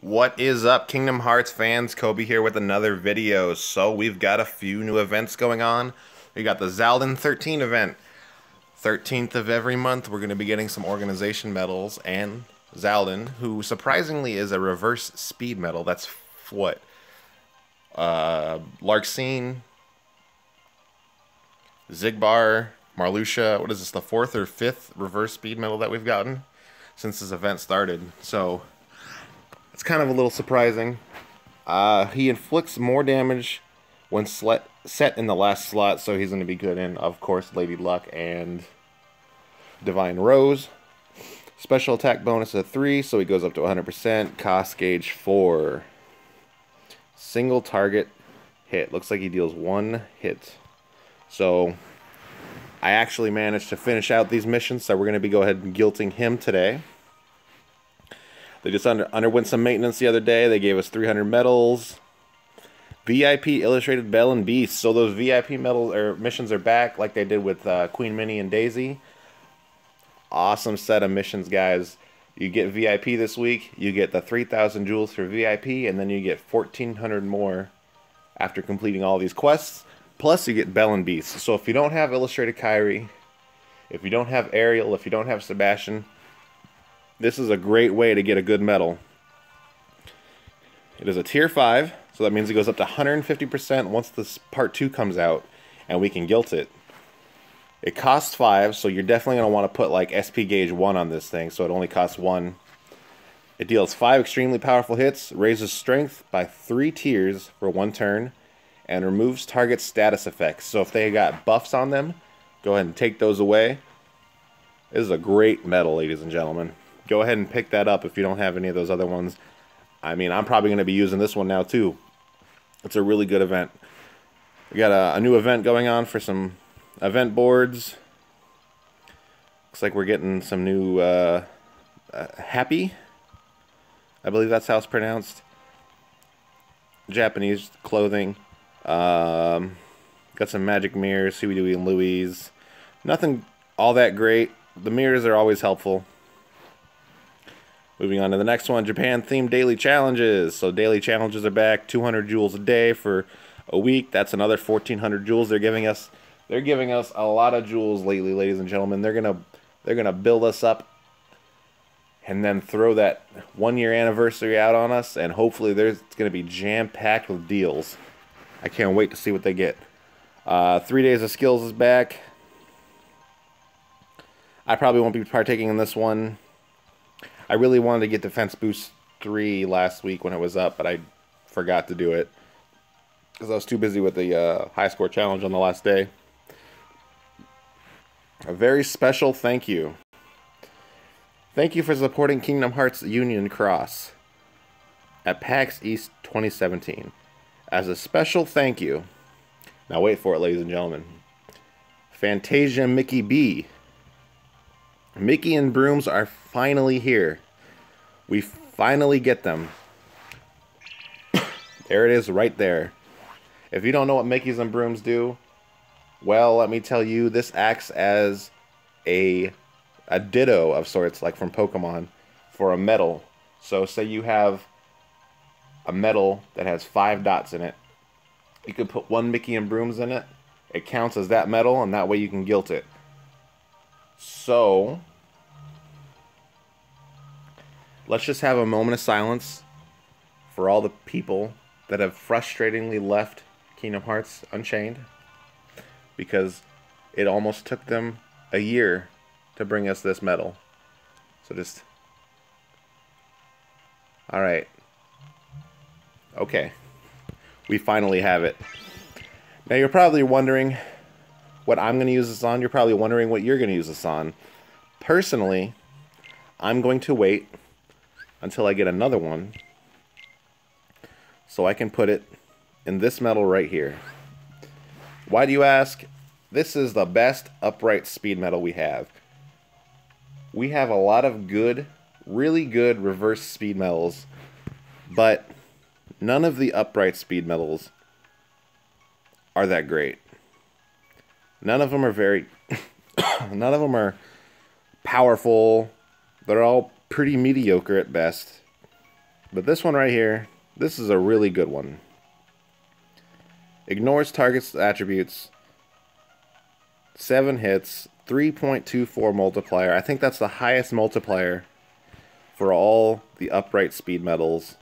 What is up, Kingdom Hearts fans? Kobe here with another video. So we've got a few new events going on. We got the Xaldin 13 event. 13th of every month, we're going to be getting some organization medals, and Xaldin, who surprisingly is a reverse speed medal. That's what? Larxene, Zigbar, Marluxia. What is this, the 4th or 5th reverse speed medal that we've gotten since this event started? So it's kind of a little surprising. He inflicts more damage when set in the last slot, so he's going to be good in, of course, Lady Luck and Divine Rose. Special attack bonus of 3, so he goes up to 100%. Cost gauge 4. Single target hit. Looks like he deals 1 hit. So I actually managed to finish out these missions, so we're going to be go ahead and guilting him today. They just underwent some maintenance the other day. They gave us 300 medals. VIP Illustrated Belle and Beast. So those VIP medals or missions are back like they did with Queen Minnie and Daisy. Awesome set of missions, guys. You get VIP this week. You get the 3,000 jewels for VIP, and then you get 1,400 more after completing all these quests. Plus, you get Belle and Beast. So if you don't have Illustrated Kairi, if you don't have Ariel, if you don't have Sebastian, this is a great way to get a good medal. It is a tier 5, so that means it goes up to 150% once this part 2 comes out, and we can guilt it. It costs 5, so you're definitely going to want to put like SP gauge 1 on this thing, so it only costs 1. It deals 5 extremely powerful hits, raises strength by 3 tiers for 1 turn, and removes target status effects. So if they got buffs on them, go ahead and take those away. This is a great medal, ladies and gentlemen. Go ahead and pick that up if you don't have any of those other ones. I mean, I'm probably going to be using this one now too. It's a really good event. We got a new event going on for some event boards. Looks like we're getting some new Happy, I believe that's how it's pronounced, Japanese clothing. Got some magic mirrors, Huey, Dewey, and Louise. Nothing all that great. The mirrors are always helpful. Moving on to the next one, Japan-themed daily challenges. So daily challenges are back, 200 jewels a day for a week. That's another 1,400 jewels they're giving us. They're giving us a lot of jewels lately, ladies and gentlemen. They're gonna build us up and then throw that 1-year anniversary out on us, and hopefully it's gonna be jam-packed with deals. I can't wait to see what they get. 3 days of skills is back. I probably won't be partaking in this one. I really wanted to get Defense Boost 3 last week when it was up, but I forgot to do it because I was too busy with the high score challenge on the last day. A very special thank you. Thank you for supporting Kingdom Hearts Union Cross at PAX East 2017. As a special thank you, now wait for it, ladies and gentlemen, Fantasia Mickey B. Mickey and Brooms are finally here. We finally get them. There it is right there. If you don't know what Mickeys and Brooms do, well, let me tell you, this acts as a ditto of sorts, like from Pokemon, for a medal. So say you have a medal that has 5 dots in it. You could put 1 Mickey and Brooms in it. It counts as that medal, and that way you can guilt it. So let's just have a moment of silence for all the people that have frustratingly left Kingdom Hearts Unchained, because it almost took them a year to bring us this medal. So just... Alright. Okay. We finally have it. Now you're probably wondering what I'm going to use this on. You're probably wondering what you're going to use this on. Personally, I'm going to wait until I get another one so I can put it in this medal right here. Why do you ask? This is the best upright speed medal we have. We have a lot of good, really good reverse speed medals, but none of the upright speed medals are that great. None of them are very none of them are powerful. They're all pretty mediocre at best. But this one right here, this is a really good one. Ignores target's attributes. 7 hits. 3.24 multiplier. I think that's the highest multiplier for all the upright speed medals.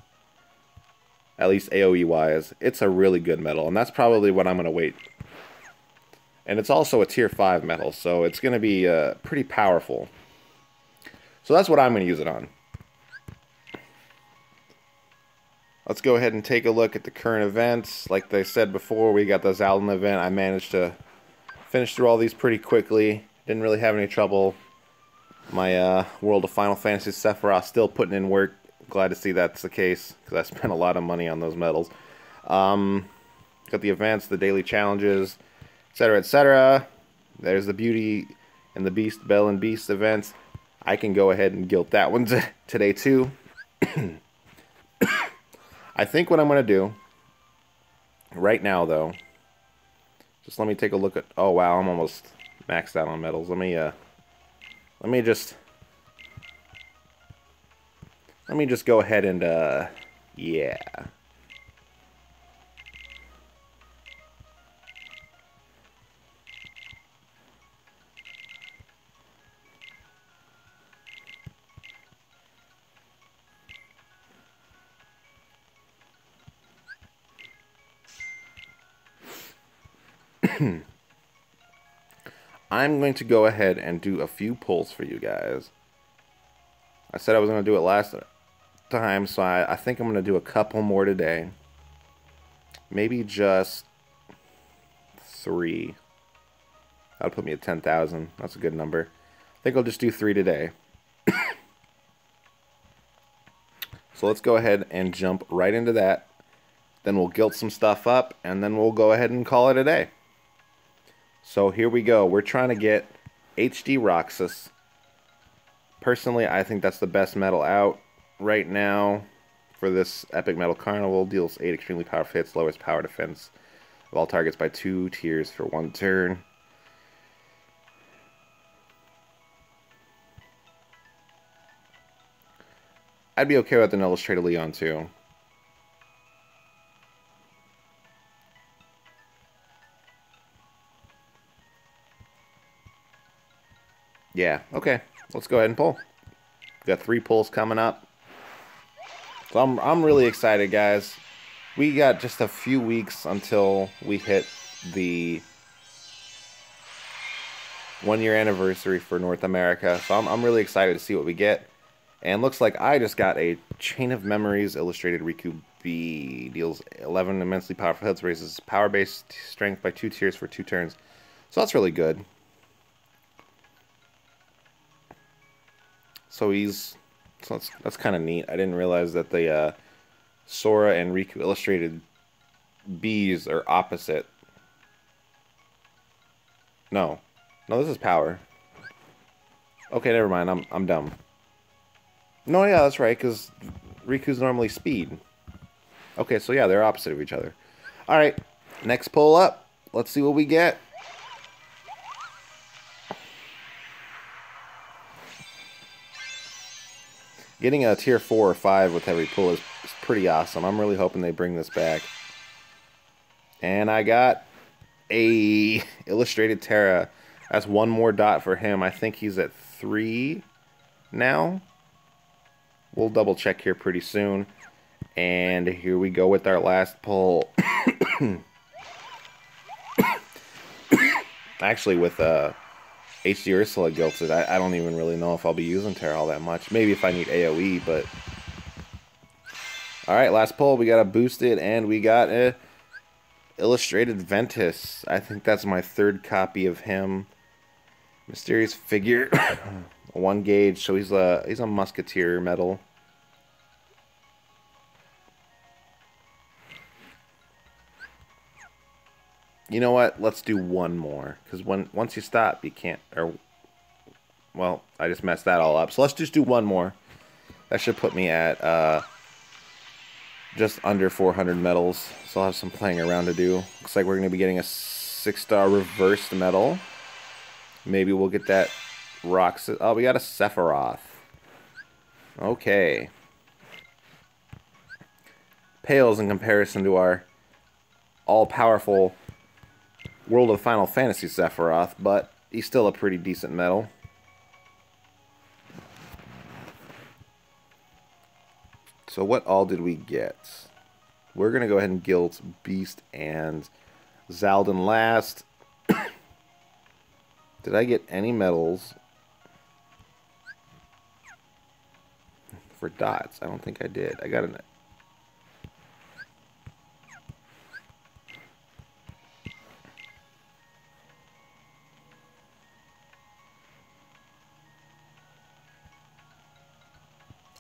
At least AoE wise. It's a really good medal. And that's probably what I'm going to wait. And it's also a tier 5 medal. So it's going to be pretty powerful. So that's what I'm going to use it on. Let's go ahead and take a look at the current events. Like I said before, we got the Xaldin event. I managed to finish through all these pretty quickly. Didn't really have any trouble. My World of Final Fantasy Sephiroth still putting in work. Glad to see that's the case, because I spent a lot of money on those medals. Got the events, the daily challenges, etc., etc. There's the Beauty and the Beast, Belle and Beast events. I can go ahead and guilt that one today too. I think what I'm going to do right now, though, just let me take a look at... Oh, wow, I'm almost maxed out on medals. Let me just go ahead and, yeah. I'm going to go ahead and do a few pulls for you guys. I said I was going to do it last time, so I think I'm going to do a couple more today. Maybe just 3. That'll put me at 10,000. That's a good number. I think I'll just do 3 today. So let's go ahead and jump right into that. Then we'll guilt some stuff up, and then we'll go ahead and call it a day. So here we go. We're trying to get HD Roxas. Personally, I think that's the best medal out right now for this Epic Medal Carnival. Deals 8 extremely powerful hits, lowers power defense of all targets by 2 tiers for 1 turn. I'd be okay with an Illustrated Leon too. Yeah, okay. Let's go ahead and pull. Got 3 pulls coming up. So I'm really excited, guys. We got just a few weeks until we hit the 1-year anniversary for North America. So I'm really excited to see what we get. And looks like I just got a Chain of Memories Illustrated Riku B. Deals 11 immensely powerful hits, raises power-based strength by 2 tiers for 2 turns. So that's really good. So that's kind of neat. I didn't realize that the Sora and Riku Illustrated Bs are opposite. No, this is power. Okay, never mind. I'm dumb. No, yeah, that's right, because Riku's normally speed. Okay, so yeah, they're opposite of each other. All right, next pull up. Let's see what we get. Getting a tier 4 or 5 with every pull is pretty awesome. I'm really hoping they bring this back. And I got a Illustrated Terra. That's 1 more dot for him. I think he's at 3 now. We'll double check here pretty soon. And here we go with our last pull. Actually, with HD Ursula Gilted, I don't even really know if I'll be using Terra all that much. Maybe if I need AoE, but... Alright, last pull. We got a boosted, and we got a Illustrated Ventus. I think that's my 3rd copy of him. Mysterious figure. 1 gauge, so he's a Musketeer medal. You know what? Let's do 1 more. Because once you stop, you can't... Well, I just messed that all up. So let's just do 1 more. That should put me at just under 400 medals. So I'll have some playing around to do. Looks like we're going to be getting a 6-star reversed medal. Maybe we'll get that Roxas. Oh, we got a Sephiroth. Okay. pales in comparison to our all-powerful World of Final Fantasy Sephiroth, but he's still a pretty decent medal. So what all did we get? We're going to go ahead and guild Beast and Xaldin last. Did I get any medals for dots? I don't think I did. I got an...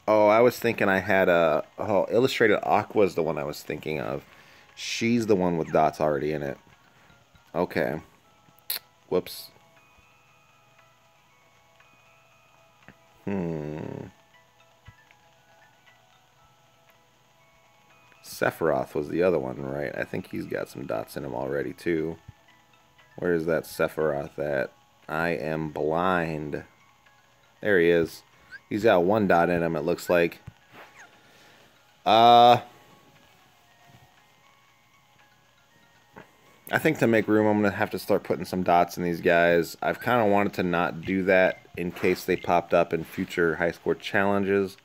Oh, I was thinking I had a... Oh, Illustrated Aqua's the one I was thinking of. She's the one with dots already in it. Okay. Whoops. Sephiroth was the other one, right? I think he's got some dots in him already, too. Where is that Sephiroth at? I am blind. There he is. He's got one dot in him, it looks like. I think to make room, I'm going to have to start putting some dots in these guys. I've kind of wanted to not do that in case they popped up in future high score challenges.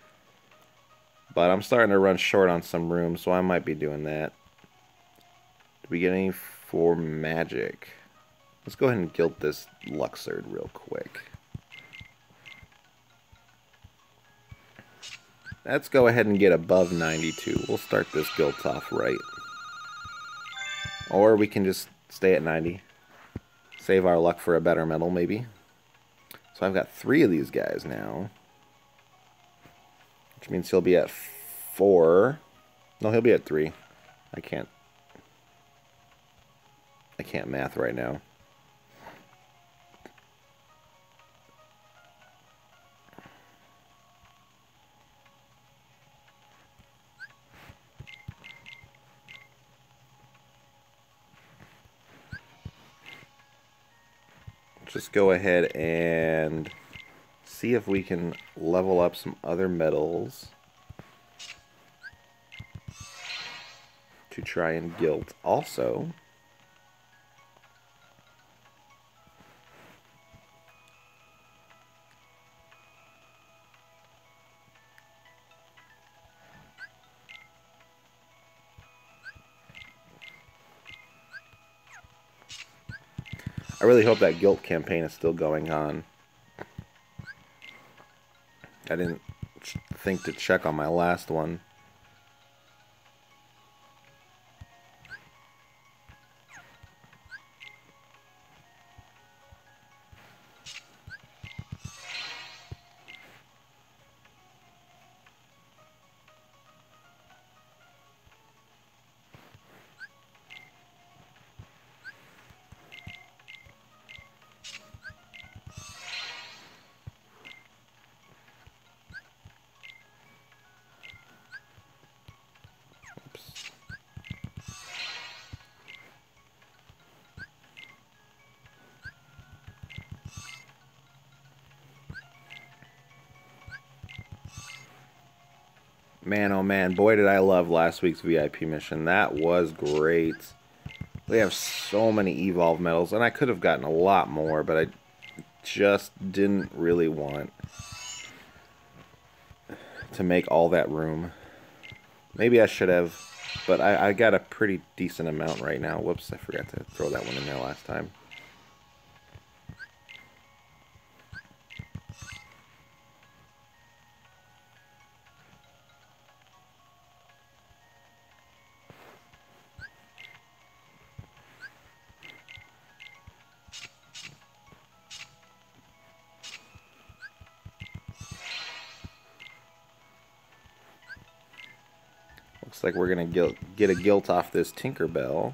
But I'm starting to run short on some room, so I might be doing that. Did we get any for magic? Let's go ahead and guild this Luxord real quick. Let's go ahead and get above 92. We'll start this guild off right. Or we can just stay at 90. Save our luck for a better medal, maybe. So I've got 3 of these guys now. Which means he'll be at 4. No, he'll be at 3. I can't math right now. Just go ahead and see if we can level up some other medals to try and guild. Also, I really hope that guild campaign is still going on. I didn't think to check on my last one. Man, oh man, boy did I love last week's VIP mission. That was great. We have so many Evolve medals, and I could have gotten a lot more, but I just didn't really want to make all that room. Maybe I should have, but I got a pretty decent amount right now. Whoops, I forgot to throw that one in there last time. Looks like we're going to get a guilt off this Tinkerbell.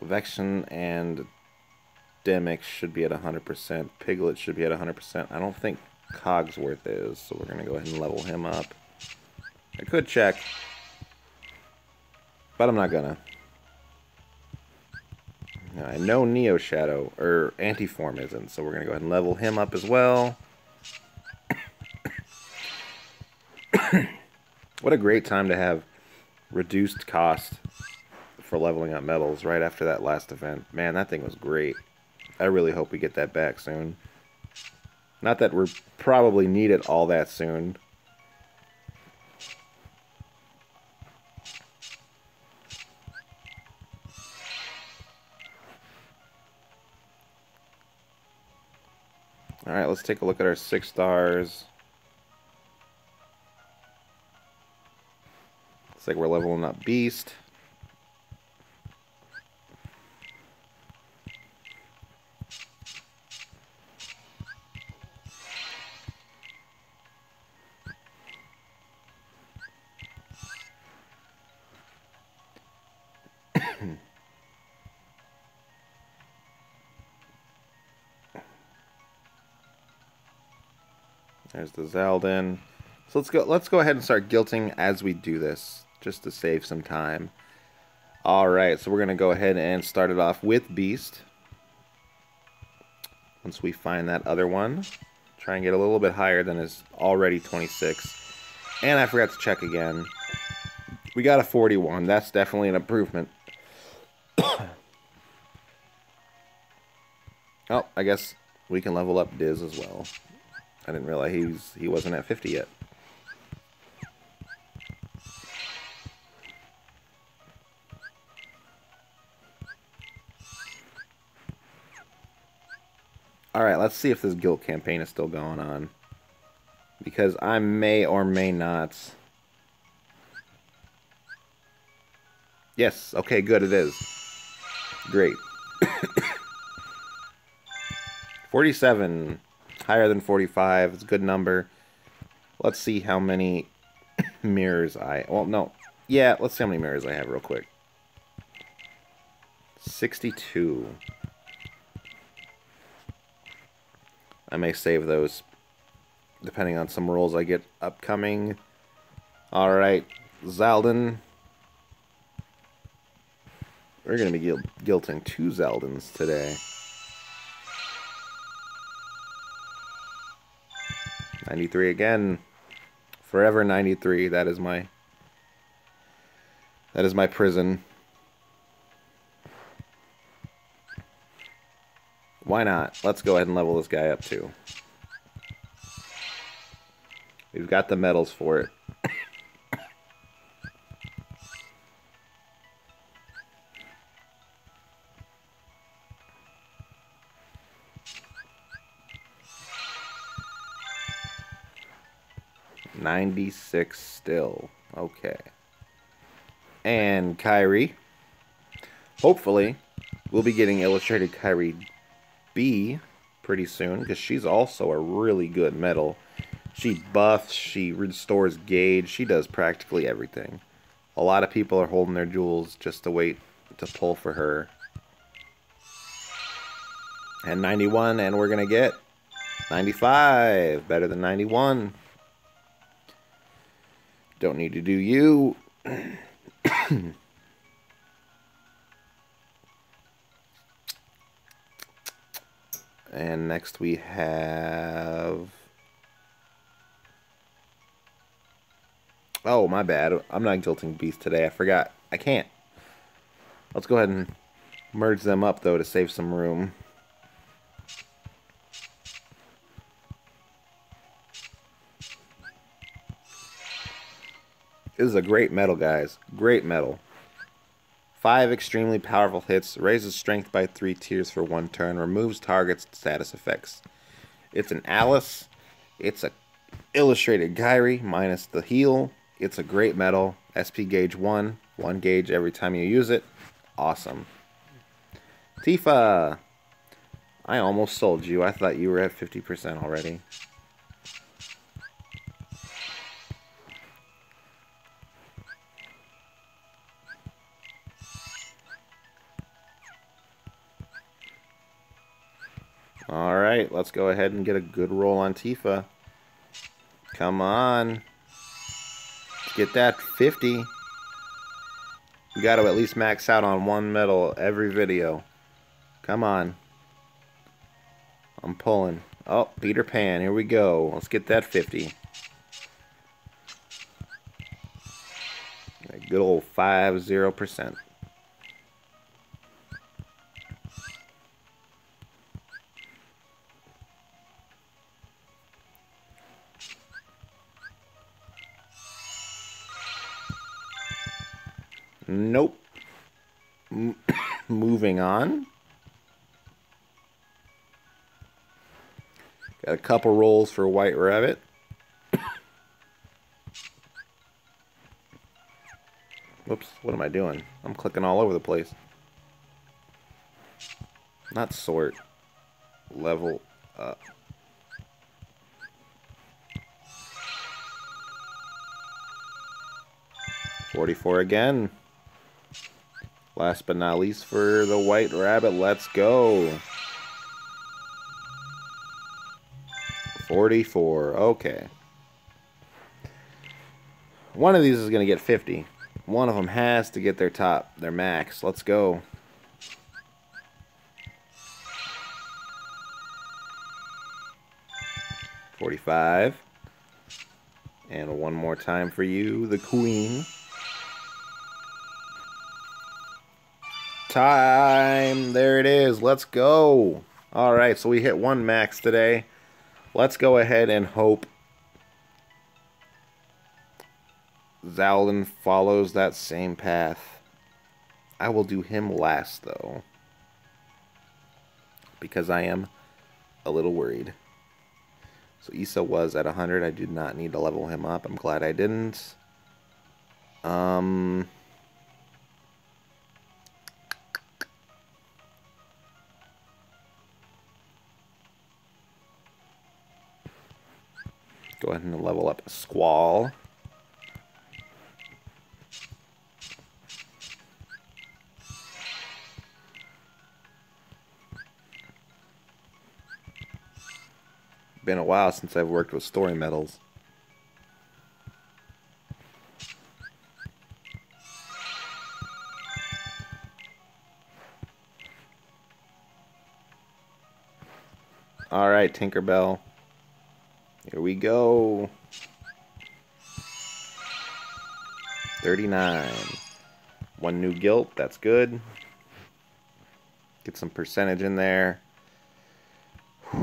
Vection and Demic should be at 100%. Piglet should be at 100%. I don't think Cogsworth is, so we're going to go ahead and level him up. I could check, but I'm not gonna. I know Neo Shadow, or Antiform isn't, so we're going to go ahead and level him up as well. What a great time to have reduced cost for leveling up medals right after that last event. Man, that thing was great. I really hope we get that back soon. Not that we're probably need it all that soon. Alright, let's take a look at our 6 stars. Looks like we're leveling up Beast. There's the Xaldin. So let's go ahead and start guilting as we do this, just to save some time. Alright, so we're gonna go ahead and start it off with Beast. Once we find that other one, try and get a little bit higher than his already 26. And I forgot to check again. We got a 41. That's definitely an improvement. Oh, I guess we can level up Diz as well. I didn't realize he wasn't at 50 yet. Alright, let's see if this guild campaign is still going on. Because I may or may not. Yes, okay, good, it is. Great. 47. Higher than 45. It's a good number. Let's see how many mirrors I... Well, no. Yeah, let's see how many mirrors I have real quick. 62. I may save those depending on some rolls I get upcoming. Alright, Xaldin. We're going to be guilting 2 Xaldins today. 93 again. Forever 93. That is my prison. Why not? Let's go ahead and level this guy up too. We've got the medals for it. $96 still. Okay. And Kyrie. Hopefully, we'll be getting illustrated Kyrie B pretty soon, because she's also a really good medal. She buffs, she restores gauge, she does practically everything. A lot of people are holding their jewels just to wait to pull for her. And 91, and we're going to get 95. Better than 91. Don't need to do you. And next we have... Oh, my bad. I'm not guilting Beast today. I forgot. I can't. Let's go ahead and merge them up, though, to save some room. This is a great medal, guys. Great medal. 5 extremely powerful hits, raises strength by 3 tiers for 1 turn, removes target's status effects. It's an Alice. It's a illustrated Kyrie minus the heal. It's a great medal. SP gauge 1. 1 gauge every time you use it. Awesome. Tifa. I almost sold you. I thought you were at 50% already. Alright, let's go ahead and get a good roll on Tifa. Come on. Let's get that 50. We got to at least max out on 1 medal every video. Come on. I'm pulling. Oh, Peter Pan. Here we go. Let's get that 50. A good old 50%. Nope. Moving on. Got a couple rolls for White Rabbit. Whoops, what am I doing? I'm clicking all over the place. Not sort. Level up. $44 again. Last but not least for the White Rabbit, let's go. 44, okay. One of these is going to get 50. One of them has to get their max. Let's go. $45. And one more time for you, the Queen. Time! There it is. Let's go. Alright, so we hit one max today. Let's go ahead and hope Xaldin follows that same path. I will do him last, though, because I am a little worried. So Issa was at 100. I did not need to level him up. I'm glad I didn't. Go ahead and level up Squall. Been a while since I've worked with story medals. Alright, Tinkerbell. Here we go. 39. One new guilt, that's good. Get some percentage in there. I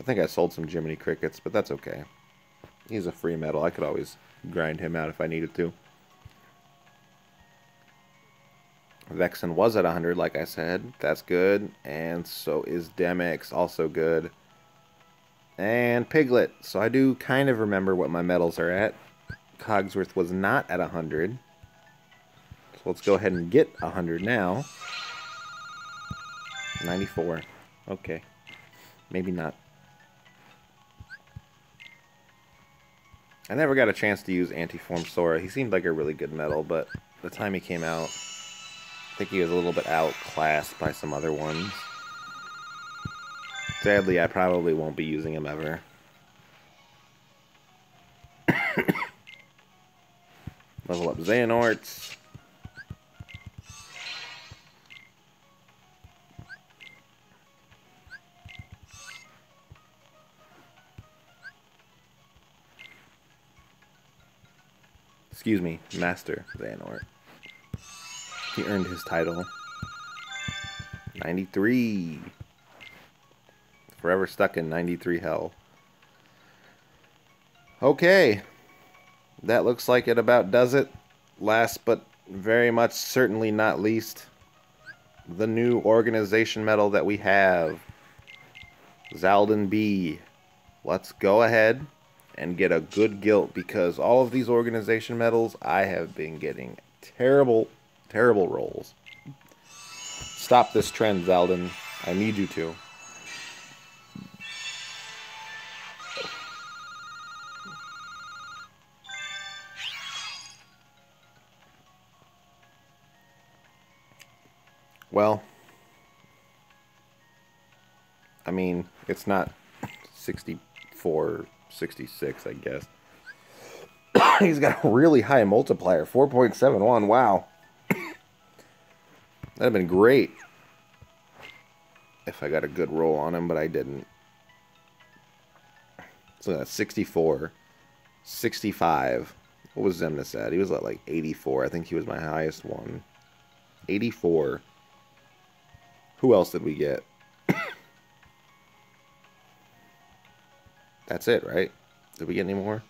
think I sold some Jiminy Crickets, but that's okay. He's a free medal. I could always grind him out if I needed to. Vexen was at 100, like I said. That's good. And so is Demix, also good. And Piglet. So I do kind of remember what my medals are at. Cogsworth was not at 100. So let's go ahead and get 100 now. 94. Okay. Maybe not. I never got a chance to use Antiform Sora. He seemed like a really good medal, but the time he came out, I think he was a little bit outclassed by some other ones. Sadly, I probably won't be using him ever. Level up Xehanorts. Excuse me, Master Xehanort. He earned his title. 93. Forever stuck in 93 hell. Okay. That looks like it about does it. Last but very much certainly not least, the new organization medal that we have. Xaldin B. Let's go ahead and get a good guilt, because all of these organization medals, I have been getting terrible, terrible rolls. Stop this trend, Xaldin. I need you to. Well, I mean, it's not 64, 66, I guess. He's got a really high multiplier, 4.71. Wow. That'd have been great if I got a good roll on him, but I didn't. So that's 64, 65. What was Zemnis at? He was at like 84. I think he was my highest one. 84. Who else did we get? That's it, right? Did we get any more?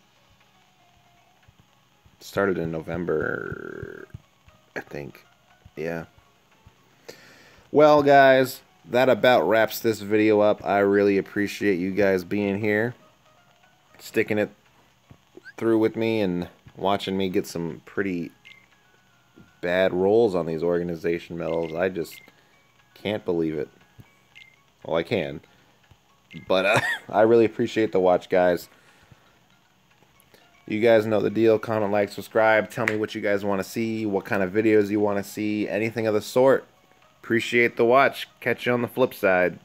Started in November, I think. Yeah. Well, guys, that about wraps this video up. I really appreciate you guys being here, sticking it through with me and watching me get some pretty bad rolls on these organization medals. I just can't believe it. Well, I can. But I really appreciate the watch, guys. You guys know the deal. Comment, like, subscribe. Tell me what you guys want to see, what kind of videos you want to see, anything of the sort. Appreciate the watch. Catch you on the flip side.